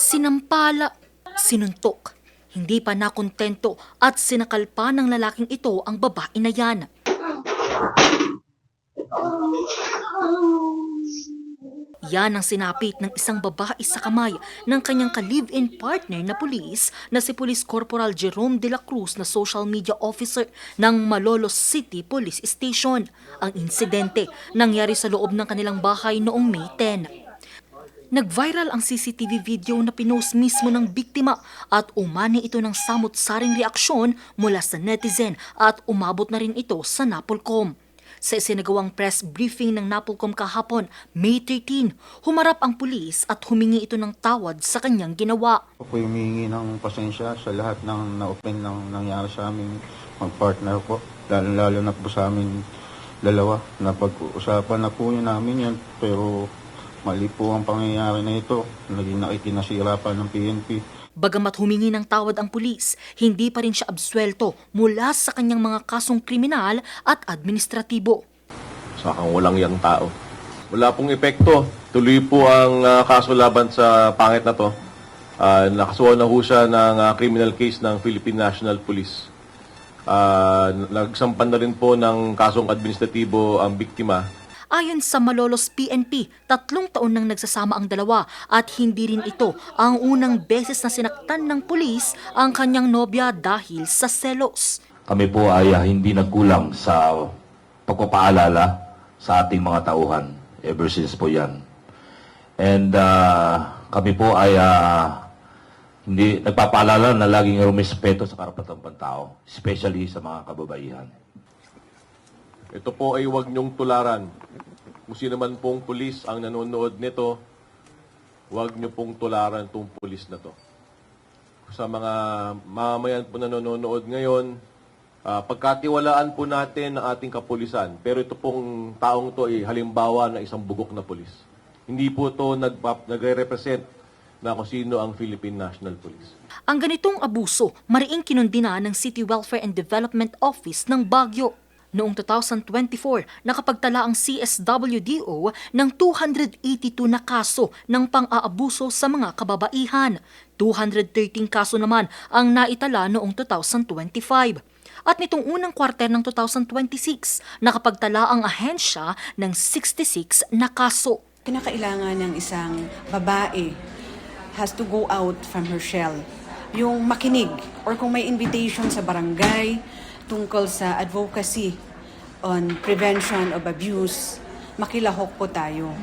Sinampala, sinuntok. Hindi pa nakontento at sinakalpa ng lalaking ito ang babae na yan. Yan ang sinapit ng isang babae sa kamay ng kanyang ka-live-in partner na pulis na si Police Corporal Jerome de la Cruz na social media officer ng Malolos City Police Station. Ang insidente nangyari sa loob ng kanilang bahay noong May 10. Nag-viral ang CCTV video na pinost mismo ng biktima at umani ito ng samot-saring reaksyon mula sa netizen at umabot na rin ito sa NAPOLCOM. Sa isinagawang press briefing ng NAPOLCOM kahapon, May 13, humarap ang pulis at humingi ito ng tawad sa kanyang ginawa. Ako po humingi ng pasensya sa lahat ng na-open ng nangyari sa aming mag-partner po. Lalo na po sa aming dalawa. Napag-usapan na po yun namin yan, pero mali po ang pangyayari na ito. Naging nakikinasira pa ng PNP. Bagamat humingi ng tawad ang pulis, hindi pa rin siya absuelto mula sa kanyang mga kasong kriminal at administratibo. Sa kang walang yang tao. Wala pong epekto. Tuloy po ang kaso laban sa pangit na to. Nakasuhan na ho siya ng criminal case ng Philippine National Police. Nagsampan na rin po ng kasong administratibo ang biktima. Ayon sa Malolos PNP, 3 taon nang nagsasama ang dalawa at hindi rin ito ang unang beses na sinaktan ng pulis ang kanyang nobya dahil sa selos. Kami po ay hindi nagkulang sa pagpapaalala sa ating mga tauhan ever since po yan. And kami po ay hindi nagpapaalala na laging rumispeto sa karapatang pantao, especially sa mga kababaihan. Ito po ay huwag niyong tularan. Kung sino man pong pulis ang nanonood nito, huwag niyo pong tularan itong pulis na to. Sa mga mamamayan po na nanonood ngayon, pagkatiwalaan po natin ang ating kapulisan. Pero ito pong taong to ay halimbawa ng isang bugok na pulis. Hindi po ito nagre-represent na kung sino ang Philippine National Police. Ang ganitong abuso, mariing kinundina ng City Welfare and Development Office ng Baguio. Noong 2024, nakapagtala ang CSWDO ng 282 na kaso ng pang-aabuso sa mga kababaihan. 213 kaso naman ang naitala noong 2025. At nitong unang kwarter ng 2026, nakapagtala ang ahensya ng 66 na kaso. Kinakailangan ng isang babae has to go out from her shell. Yung makinig or kung may invitation sa barangay, tungkol sa advocacy on prevention of abuse, makilahok po tayo.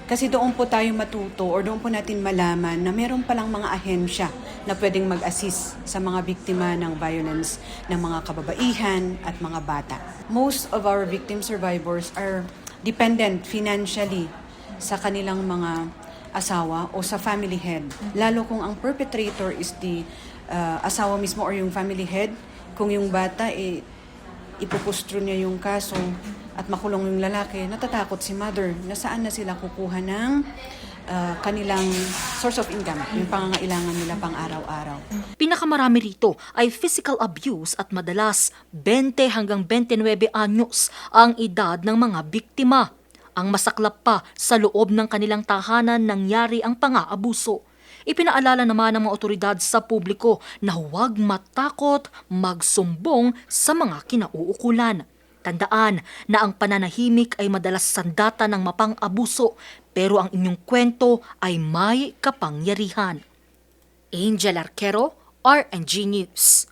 Kasi doon po tayo matuto or doon po natin malaman na meron palang mga ahensya na pwedeng mag-assist sa mga biktima ng violence ng mga kababaihan at mga bata. Most of our victim survivors are dependent financially sa kanilang mga asawa o sa family head. Lalo kung ang perpetrator is the asawa mismo or yung family head. Kung yung bata, ipupustro niya yung kaso at makulong yung lalaki, natatakot si mother na saan na sila kukuha ng kanilang source of income, yung pangangailangan nila pang araw-araw. Pinakamarami rito ay physical abuse at madalas 20 hanggang 29 anyos ang edad ng mga biktima. Ang masaklap pa, sa loob ng kanilang tahanan nangyari ang pang-aabuso. Ipinaalala naman ng mga otoridad sa publiko na huwag matakot magsumbong sa mga kinauukulan. Tandaan na ang pananahimik ay madalas sandata ng mapang-abuso, pero ang inyong kwento ay may kapangyarihan. Angel Arquero, RNG News.